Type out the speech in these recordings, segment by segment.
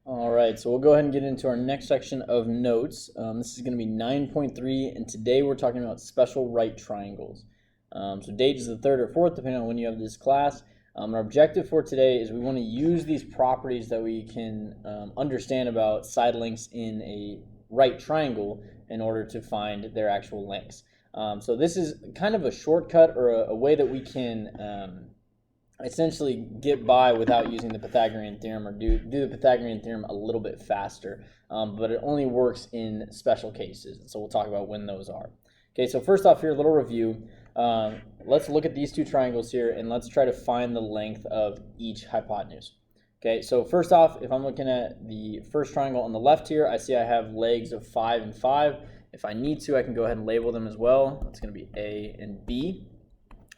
All right, so we'll go ahead and get into our next section of notes. This is going to be 9.3, and today we're talking about special right triangles. So date is the 3rd or 4th, depending on when you have this class. Our objective for today is we want to use these properties that we can understand about side lengths in a right triangle in order to find their actual lengths. So this is kind of a shortcut or a way that we can essentially get by without using the Pythagorean theorem, or do the Pythagorean theorem a little bit faster, but it only works in special cases. So we'll talk about when those are. Okay, so first off here, a little review. Let's look at these two triangles here and let's try to find the length of each hypotenuse. Okay, so first off, if I'm looking at the first triangle on the left here, I see I have legs of 5 and 5. If I need to, I can go ahead and label them as well. That's going to be A and B.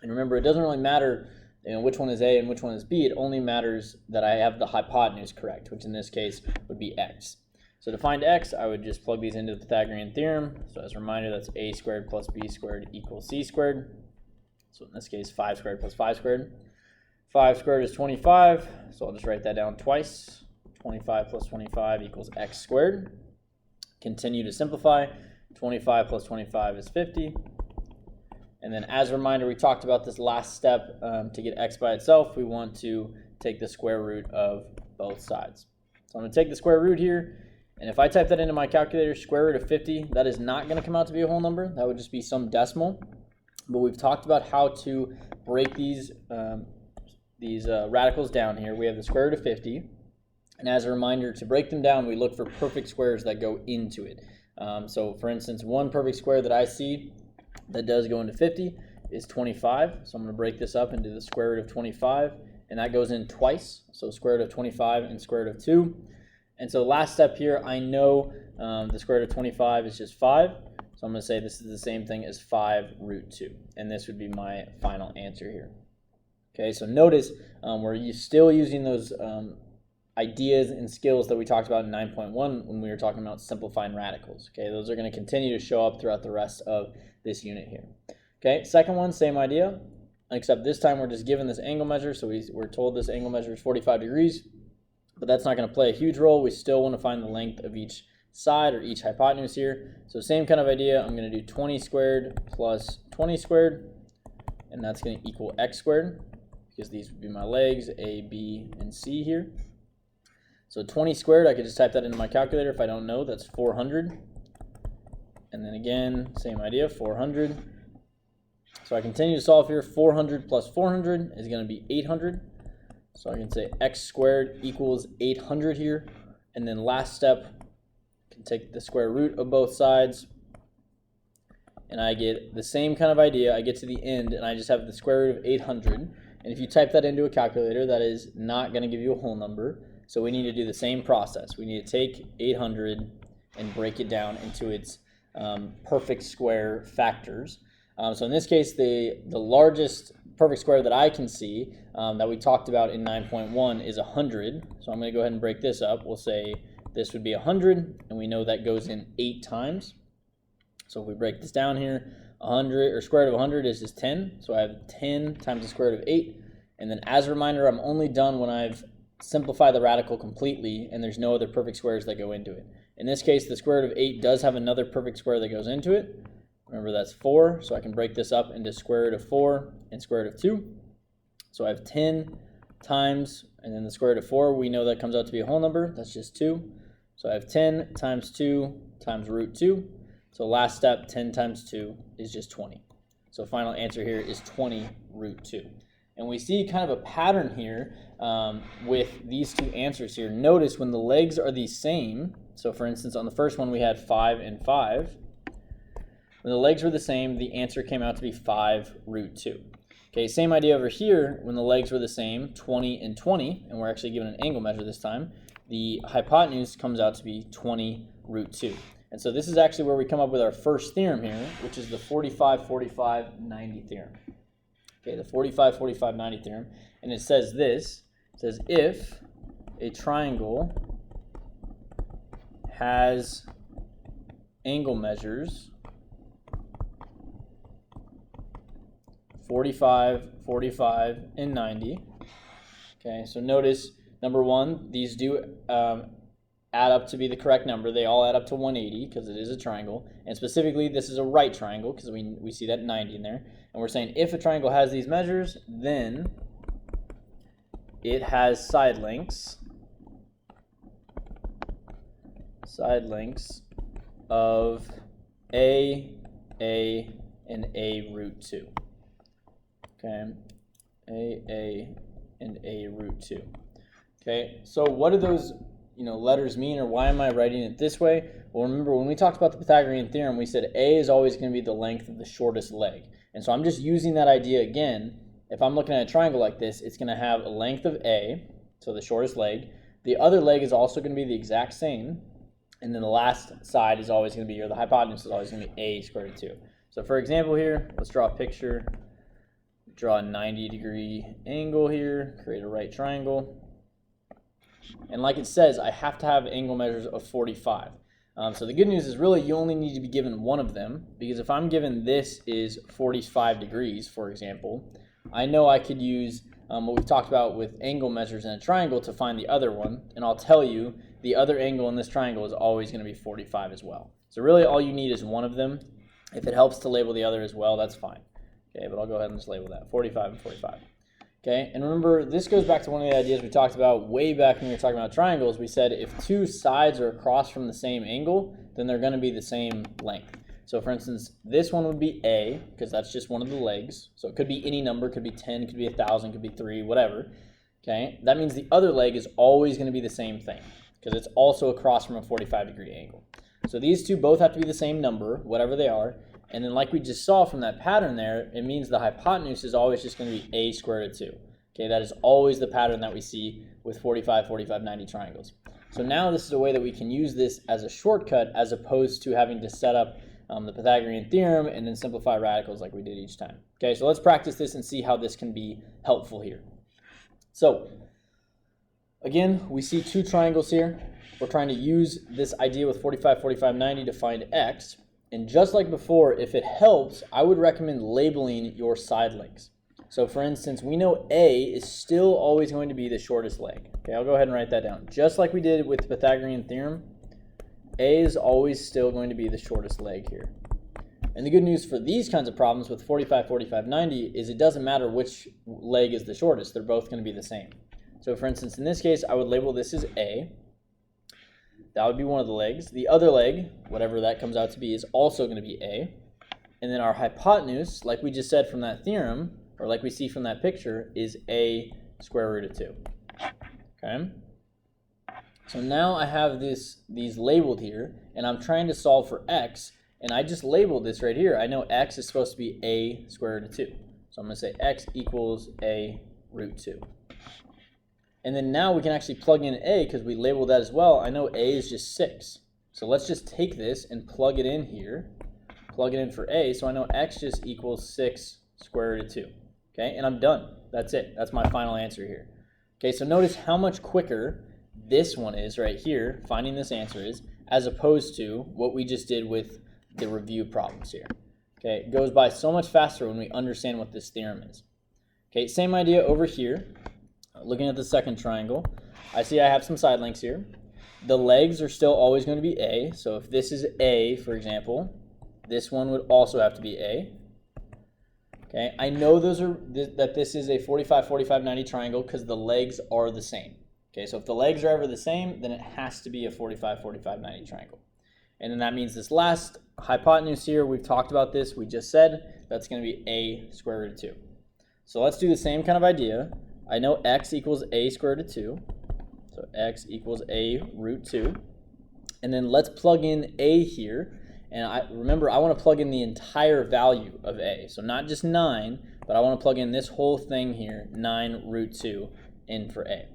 And remember, it doesn't really matter which one is A and which one is B. It only matters that I have the hypotenuse correct, which in this case would be x. So to find x, I would just plug these into the Pythagorean theorem. So as a reminder, that's a squared plus b squared equals c squared. So in this case, 5 squared plus 5 squared. 5 squared is 25, so I'll just write that down twice. 25 plus 25 equals x squared. Continue to simplify. 25 plus 25 is 50. And then as a reminder, we talked about this last step. To get x by itself, we want to take the square root of both sides. So I'm going to take the square root here, and if I type that into my calculator, square root of 50, that is not going to come out to be a whole number. That would just be some decimal. But we've talked about how to break these radicals down here. We have the square root of 50, and as a reminder, to break them down, we look for perfect squares that go into it. So for instance, one perfect square that I see that does go into 50 is 25. So I'm going to break this up into the square root of 25, and that goes in twice. So square root of 25 and square root of 2. And so last step here, I know the square root of 25 is just 5. So I'm going to say this is the same thing as 5 root 2. And this would be my final answer here. Okay, so notice we're still using those ideas and skills that we talked about in 9.1 when we were talking about simplifying radicals. Okay, those are going to continue to show up throughout the rest of this unit here. Okay, second one, same idea, except this time we're just given this angle measure. So we're told this angle measure is 45 degrees, but that's not going to play a huge role. We still want to find the length of each side or each hypotenuse here. So same kind of idea. I'm going to do 20 squared plus 20 squared, and that's going to equal x squared, because these would be my legs, A, B, and C here. So 20 squared, I could just type that into my calculator if I don't know. That's 400. And then again, same idea, 400. So I continue to solve here. 400 plus 400 is going to be 800. So I can say x squared equals 800 here. And then last step, I can take the square root of both sides, and I get the same kind of idea. I get to the end, and I just have the square root of 800. And if you type that into a calculator, that is not going to give you a whole number. So we need to do the same process. We need to take 800 and break it down into its perfect square factors. So in this case, the largest perfect square that I can see that we talked about in 9.1 is 100. So I'm going to go ahead and break this up. We'll say this would be 100, and we know that goes in 8 times. So if we break this down here, 100 or square root of 100 is just 10. So I have 10 times the square root of 8. And then as a reminder, I'm only done when I've simplified the radical completely and there's no other perfect squares that go into it. In this case, the square root of 8 does have another perfect square that goes into it. Remember, that's 4, so I can break this up into square root of 4 and square root of 2. So I have 10 times, and then the square root of 4, we know that comes out to be a whole number. That's just 2. So I have 10 times 2 times root 2. So last step, 10 times 2 is just 20. So final answer here is 20 root 2. And we see kind of a pattern here with these two answers here. Notice when the legs are the same, so for instance on the first one we had 5 and 5. When the legs were the same, the answer came out to be 5 root 2. Okay, same idea over here. When the legs were the same, 20 and 20, and we're actually given an angle measure this time, the hypotenuse comes out to be 20 root 2. And so this is actually where we come up with our first theorem here, which is the 45-45-90 theorem. Okay, the 45-45-90 theorem, and it says this. It says if a triangle has angle measures 45, 45, and 90. Okay, so notice number one, these do add up to be the correct number. They all add up to 180 because it is a triangle. And specifically, this is a right triangle because we see that 90 in there. And we're saying if a triangle has these measures, then it has side lengths of a, and a root 2. Okay, a, and a root 2. Okay, so what do those letters mean, or why am I writing it this way? Well, remember when we talked about the Pythagorean theorem, we said a is always going to be the length of the shortest leg. And so I'm just using that idea again. If I'm looking at a triangle like this, it's going to have a length of a, so the shortest leg. The other leg is also going to be the exact same. And then the last side is always going to be, or the hypotenuse is always going to be a square root of 2. So for example here, let's draw a picture. Draw a 90-degree angle here, create a right triangle. And like it says, I have to have angle measures of 45. So the good news is really you only need to be given one of them, because if I'm given this is 45 degrees, for example, I know I could use what we've talked about with angle measures in a triangle to find the other one, and I'll tell you the other angle in this triangle is always going to be 45 as well. So really all you need is one of them. If it helps to label the other as well, that's fine. Okay, but I'll go ahead and just label that 45 and 45. Okay, and remember, this goes back to one of the ideas we talked about way back when we were talking about triangles. We said if two sides are across from the same angle, then they're going to be the same length. So for instance, this one would be A, because that's just one of the legs. So it could be any number, could be 10, could be 1,000, could be 3, whatever. Okay, that means the other leg is always going to be the same thing, because it's also across from a 45-degree angle. So these two both have to be the same number, whatever they are. And then like we just saw from that pattern there, it means the hypotenuse is always just going to be a square root of 2. Okay, that is always the pattern that we see with 45, 45, 90 triangles. So now this is a way that we can use this as a shortcut as opposed to having to set up the Pythagorean theorem and then simplify radicals like we did each time. Okay, so let's practice this and see how this can be helpful here. So again, we see two triangles here. We're trying to use this idea with 45, 45, 90 to find x. And just like before, if it helps, I would recommend labeling your side lengths. So for instance, we know A is still always going to be the shortest leg. Okay, I'll go ahead and write that down. Just like we did with the Pythagorean theorem, A is always still going to be the shortest leg here. And the good news for these kinds of problems with 45, 45, 90 is it doesn't matter which leg is the shortest. They're both going to be the same. So for instance, in this case, I would label this as A. That would be one of the legs. The other leg, whatever that comes out to be, is also going to be A. And then our hypotenuse, like we just said from that theorem, or like we see from that picture, is a square root of 2. Okay? So now I have these labeled here, and I'm trying to solve for x, and I just labeled this right here. I know x is supposed to be a square root of 2. So I'm going to say x equals a root 2. And then now we can actually plug in a because we labeled that as well. I know a is just 6. So let's just take this and plug it in here. Plug it in for a. So I know x just equals 6 square root of 2. Okay, and I'm done. That's it. That's my final answer here. Okay, so notice how much quicker this one is right here, finding this answer is, as opposed to what we just did with the review problems here. Okay, it goes by so much faster when we understand what this theorem is. Okay, same idea over here. Looking at the second triangle, I see I have some side lengths here. The legs are still always going to be A. So if this is A, for example, this one would also have to be A. Okay, I know that this is a 45, 45, 90 triangle because the legs are the same. Okay, so if the legs are ever the same, then it has to be a 45, 45, 90 triangle. And then that means this last hypotenuse here, we've talked about this, we just said, that's going to be a square root of 2. So let's do the same kind of idea. I know x equals a square root of 2. So x equals a root 2. And then let's plug in a here. And remember, I want to plug in the entire value of a. So not just 9, but I want to plug in this whole thing here, 9 root 2, in for a.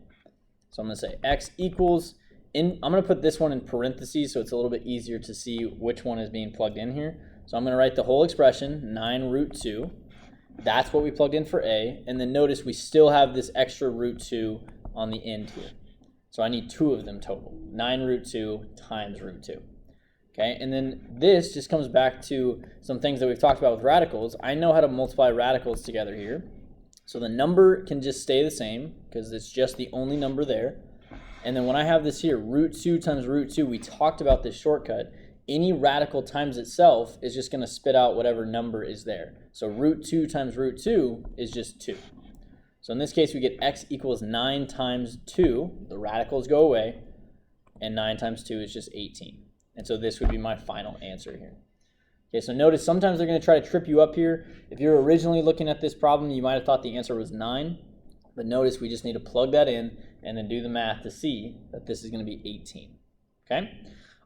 So I'm going to say x equals, I'm going to put this one in parentheses so it's a little bit easier to see which one is being plugged in here. So I'm going to write the whole expression, 9 root 2. That's what we plugged in for a. And then notice we still have this extra root 2 on the end here. So I need 2 of them total, 9 root 2 times root 2. Okay, and then this just comes back to some things that we've talked about with radicals. I know how to multiply radicals together here. So the number can just stay the same because it's just the only number there. And then when I have this here, root 2 times root 2, we talked about this shortcut. Any radical times itself is just going to spit out whatever number is there. So root 2 times root 2 is just 2. So in this case, we get x equals 9 times 2. The radicals go away. And 9 times 2 is just 18. And so this would be my final answer here. Okay, so notice sometimes they're going to try to trip you up here. If you're originally looking at this problem, you might have thought the answer was 9. But notice we just need to plug that in and then do the math to see that this is going to be 18. Okay?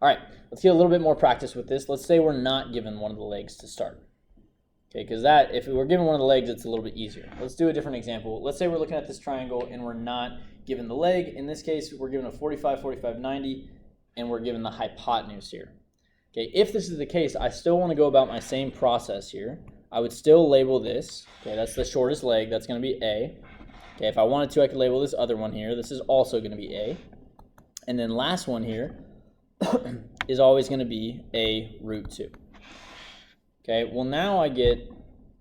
All right, let's get a little bit more practice with this. Let's say we're not given one of the legs to start. Okay, because that, if we were given one of the legs, it's a little bit easier. Let's do a different example. Let's say we're looking at this triangle and we're not given the leg. In this case, we're given a 45, 45, 90, and we're given the hypotenuse here. Okay, if this is the case, I still want to go about my same process here. I would still label this. Okay, that's the shortest leg. That's going to be A. Okay, if I wanted to, I could label this other one here. This is also going to be A. And then last one here is always going to be A root 2. Okay, well now I get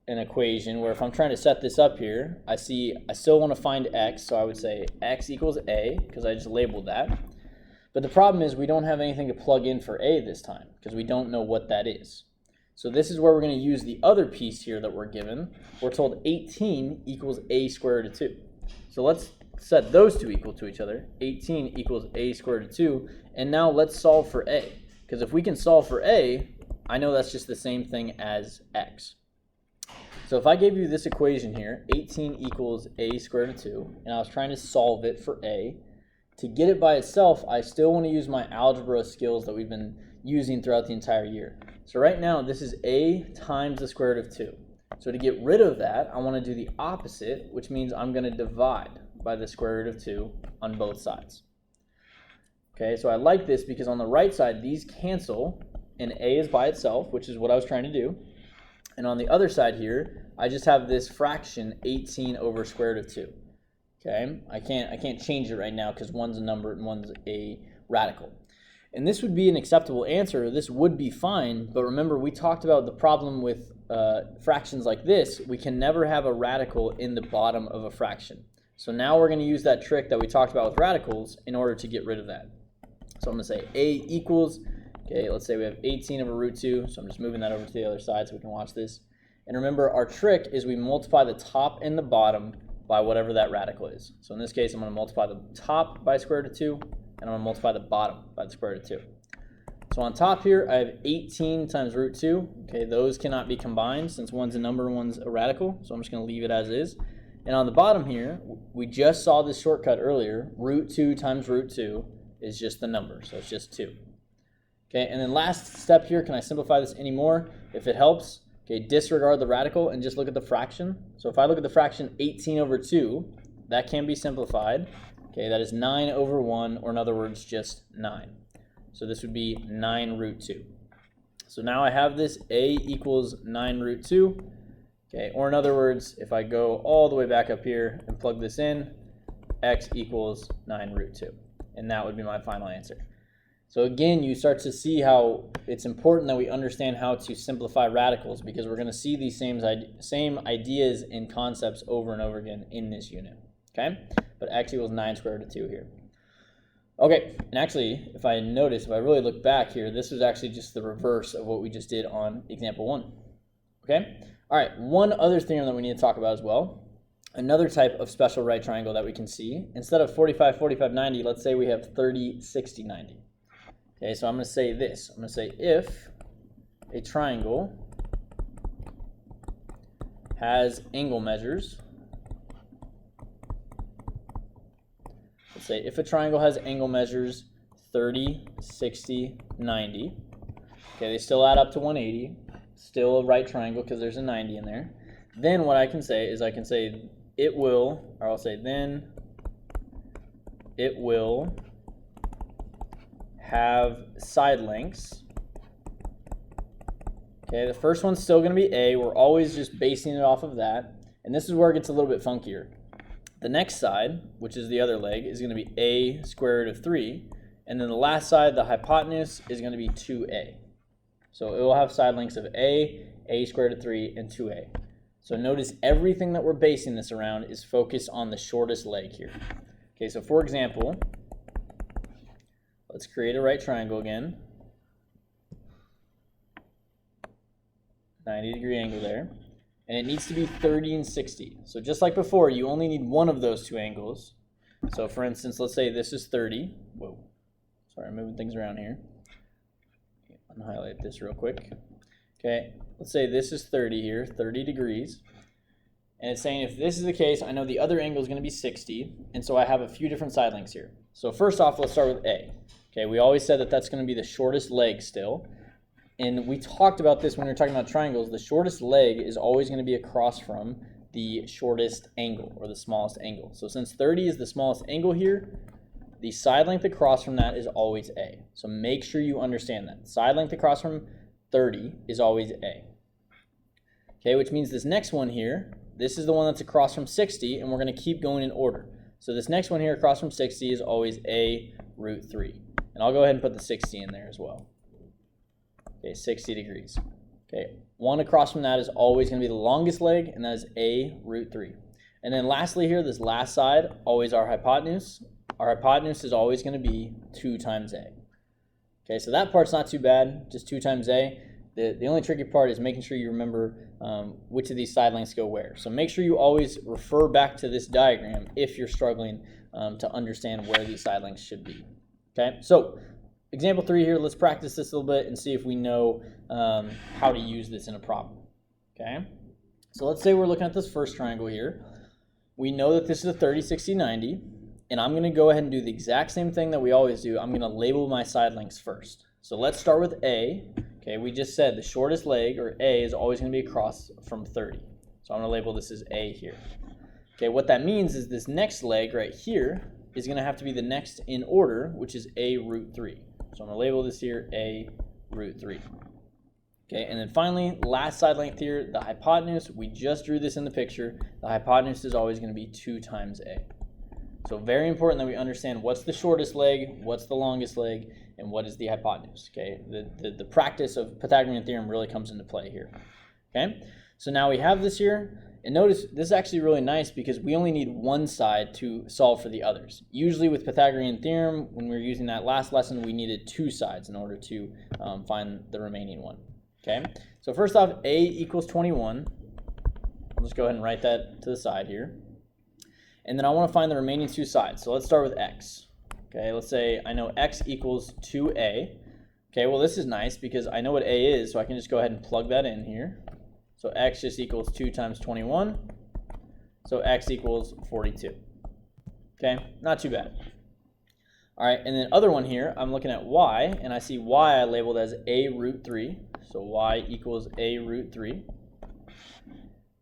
an equation where if I'm trying to set this up here, I still want to find x, so I would say x equals A, because I just labeled that. But the problem is we don't have anything to plug in for A this time, because we don't know what that is. So this is where we're going to use the other piece here that we're given. We're told 18 equals A squared root of 2. So let's set those two equal to each other. 18 equals A squared root of 2. And now let's solve for A. Because if we can solve for A, I know that's just the same thing as x. So if I gave you this equation here, 18 equals A squared root of 2, and I was trying to solve it for A, to get it by itself, I still want to use my algebra skills that we've been using throughout the entire year. So right now, this is A times the square root of 2. So to get rid of that, I want to do the opposite, which means I'm going to divide by the square root of 2 on both sides. Okay, so I like this because on the right side, these cancel, and A is by itself, which is what I was trying to do. And on the other side here, I just have this fraction 18 over square root of 2. Okay, I can't change it right now because one's a number and one's a radical. And this would be an acceptable answer. This would be fine, but remember we talked about the problem with fractions like this. We can never have a radical in the bottom of a fraction. So now we're going to use that trick that we talked about with radicals in order to get rid of that. So I'm going to say A equals, okay, let's say we have 18 over root 2, so I'm just moving that over to the other side so we can watch this. And remember, our trick is we multiply the top and the bottom by whatever that radical is. So in this case, I'm going to multiply the top by square root of 2, and I'm going to multiply the bottom by the square root of 2. So on top here, I have 18 times root 2. Okay, those cannot be combined since one's a number and one's a radical, so I'm just going to leave it as is. And on the bottom here, we just saw this shortcut earlier. Root 2 times root 2 is just the number, so it's just 2. Okay, and then last step here, can I simplify this anymore? If it helps, okay, disregard the radical and just look at the fraction. So if I look at the fraction 18 over 2, that can be simplified. Okay, that is 9 over 1, or in other words, just 9. So this would be 9 root 2. So now I have this A equals 9 root 2. Okay, or in other words, if I go all the way back up here and plug this in, x equals 9 root 2. And that would be my final answer. So again, you start to see how it's important that we understand how to simplify radicals, because we're going to see these same ideas and concepts over and over again in this unit. Okay, but x equals 9 square root of 2 here. Okay, and actually, if I really look back here, this was actually just the reverse of what we just did on example 1. Okay, all right, one other theorem that we need to talk about as well. Another type of special right triangle that we can see. Instead of 45, 45, 90, let's say we have 30, 60, 90. Okay, so I'm going to say this. I'm going to say if a triangle has angle measures, let's say if a triangle has angle measures 30, 60, 90, okay, they still add up to 180, still a right triangle because there's a 90 in there. Then what I can say is I can say it will, or I'll say then it will have side lengths. Okay, the first one's still going to be A. We're always just basing it off of that. And this is where it gets a little bit funkier. The next side, which is the other leg, is going to be A square root of 3. And then the last side, the hypotenuse, is going to be 2A. So it will have side lengths of A square root of 3, and 2A. So notice everything that we're basing this around is focused on the shortest leg here. Okay, so for example, Let's create a right triangle again. 90-degree angle there. And it needs to be 30 and 60. So just like before, you only need one of those two angles. So for instance, let's say this is 30. Whoa, sorry, I'm moving things around here. Unhighlight this real quick. Okay, let's say this is 30 here, 30 degrees. And it's saying if this is the case, I know the other angle is going to be 60. And so I have a few different side lengths here. So first off, let's start with A. Okay, we always said that that's going to be the shortest leg still. And we talked about this when we were talking about triangles. The shortest leg is always going to be across from the shortest angle, or the smallest angle. So since 30 is the smallest angle here, the side length across from that is always A. So make sure you understand that. Side length across from 30 is always A. Okay, which means this next one here, this is the one that's across from 60, and we're going to keep going in order. So this next one here across from 60 is always A root 3. And I'll go ahead and put the 60 in there as well. Okay, 60 degrees. Okay, one across from that is always going to be the longest leg, and that is A root 3. And then lastly here, this last side, always our hypotenuse. Our hypotenuse is always going to be 2 times A. Okay, so that part's not too bad, just 2 times A. The only tricky part is making sure you remember which of these side lengths go where. So make sure you always refer back to this diagram if you're struggling to understand where these side lengths should be. Okay, so example 3 here, let's practice this a little bit and see if we know how to use this in a problem. Okay, so let's say we're looking at this first triangle here. We know that this is a 30, 60, 90, and I'm going to go ahead and do the exact same thing that we always do. I'm going to label my side lengths first. So let's start with A. Okay, we just said the shortest leg, or A, is always going to be across from 30. So I'm going to label this as A here. Okay, what that means is this next leg right here is going to have to be the next in order, which is A root 3. So I'm going to label this here A root 3. Okay, and then finally, last side length here, the hypotenuse. We just drew this in the picture. The hypotenuse is always going to be 2 times A. So very important that we understand what's the shortest leg, what's the longest leg, and what is the hypotenuse. Okay, the practice of Pythagorean theorem really comes into play here. Okay, so now we have this here. And notice this is actually really nice because we only need one side to solve for the others. Usually with Pythagorean theorem, when we were using that last lesson, we needed 2 sides in order to find the remaining one. Okay, so first off, A equals 21. I'll just go ahead and write that to the side here. And then I want to find the remaining 2 sides. So let's start with X. Okay, let's say I know X equals 2A. Okay, well this is nice because I know what A is, so I can just go ahead and plug that in here. So X just equals 2 times 21. So X equals 42. Okay, not too bad. All right, and then other one here, I'm looking at Y, and I see Y I labeled as A root 3. So Y equals A root 3.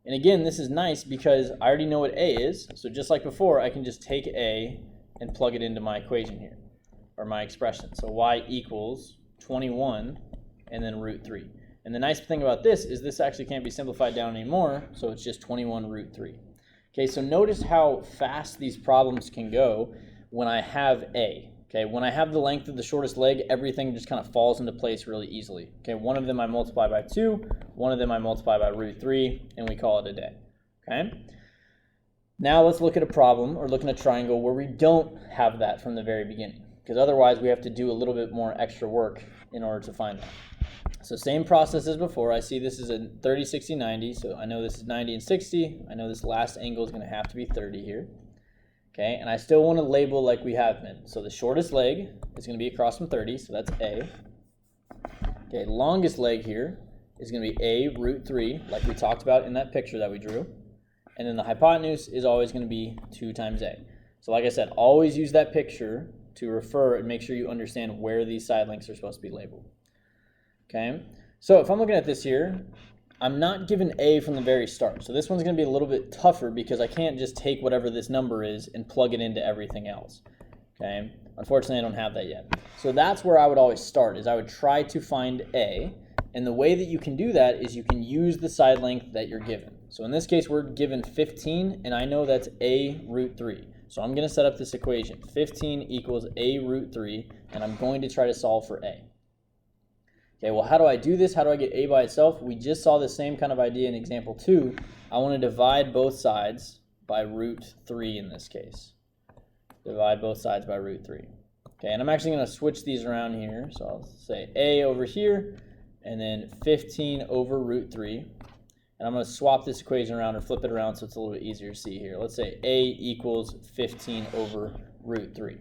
And again, this is nice because I already know what A is. So just like before, I can just take A and plug it into my equation here, or my expression. So Y equals 21 and then root 3. And the nice thing about this is this actually can't be simplified down anymore, so it's just 21 root 3. Okay, so notice how fast these problems can go when I have A. Okay, when I have the length of the shortest leg, everything just kind of falls into place really easily. Okay, one of them I multiply by 2, one of them I multiply by root 3, and we call it a day. Okay, now let's look at a problem, or look at a triangle where we don't have that from the very beginning, because otherwise we have to do a little bit more extra work in order to find that. So same process as before. I see this is a 30, 60, 90, so I know this is 90 and 60. I know this last angle is going to have to be 30 here. Okay, and I still want to label like we have been. So the shortest leg is going to be across from 30, so that's A. Okay, longest leg here is going to be A root 3, like we talked about in that picture that we drew. And then the hypotenuse is always going to be 2 times A. So like I said, always use that picture to refer and make sure you understand where these side lengths are supposed to be labeled. Okay, so if I'm looking at this here, I'm not given A from the very start. So this one's going to be a little bit tougher because I can't just take whatever this number is and plug it into everything else. Okay, unfortunately I don't have that yet. So that's where I would always start, is I would try to find A. And the way that you can do that is you can use the side length that you're given. So in this case we're given 15, and I know that's A root 3. So I'm going to set up this equation. 15 equals A root 3, and I'm going to try to solve for A. Okay, well, how do I do this? How do I get A by itself? We just saw the same kind of idea in example 2. I want to divide both sides by root 3 in this case. Divide both sides by root 3. Okay, and I'm actually going to switch these around here. So I'll say a over here, and then 15 over root 3. And I'm going to swap this equation around or flip it around so it's a little bit easier to see here. Let's say a equals 15 over root 3.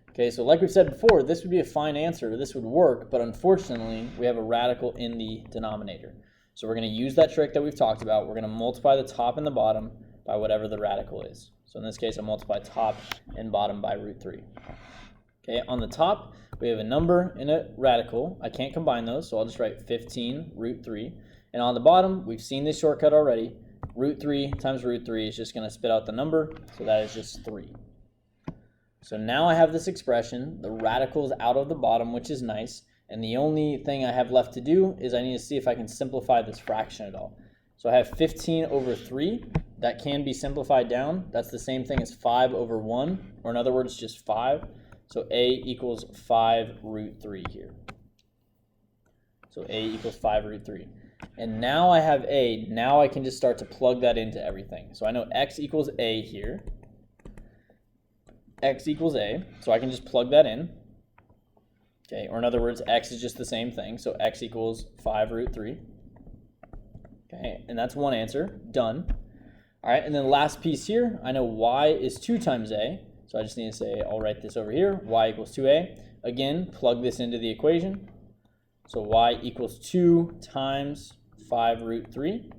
Okay, so like we've said before, this would be a fine answer. This would work, but unfortunately, we have a radical in the denominator. So we're going to use that trick that we've talked about. We're going to multiply the top and the bottom by whatever the radical is. So in this case, I multiply top and bottom by root 3. Okay, on the top, we have a number and a radical. I can't combine those, so I'll just write 15 root 3. And on the bottom, we've seen this shortcut already. Root 3 times root 3 is just going to spit out the number, so that is just 3. So now I have this expression. The radical is out of the bottom, which is nice. And the only thing I have left to do is I need to see if I can simplify this fraction at all. So I have 15 over 3. That can be simplified down. That's the same thing as 5 over 1, or in other words, just 5. So a equals 5 root 3 here. So a equals 5 root 3. And now I have a. Now I can just start to plug that into everything. So I know x equals a here. X equals a. So I can just plug that in. Okay, or in other words, x is just the same thing. So x equals 5 root 3. Okay, and that's one answer. Done. All right, and then the last piece here, I know y is 2 times a. So I just need to say, I'll write this over here. Y equals 2a. Again, plug this into the equation. So y equals 2 times 5 root 3.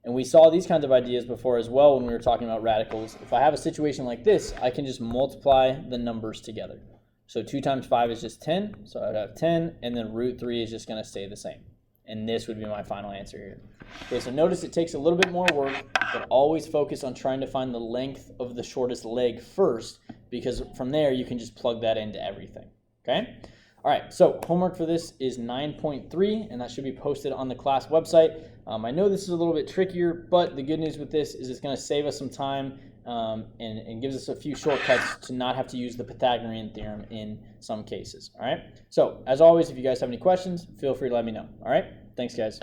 And we saw these kinds of ideas before as well when we were talking about radicals. If I have a situation like this, I can just multiply the numbers together. So 2 times 5 is just 10. So I'd have 10, and then root 3 is just going to stay the same. And this would be my final answer here. Okay, so notice it takes a little bit more work, but always focus on trying to find the length of the shortest leg first, because from there you can just plug that into everything. Okay? All right, so homework for this is 9.3, and that should be posted on the class website. I know this is a little bit trickier, but the good news with this is it's going to save us some time and gives us a few shortcuts to not have to use the Pythagorean theorem in some cases. All right, so as always, if you guys have any questions, feel free to let me know. All right, thanks, guys.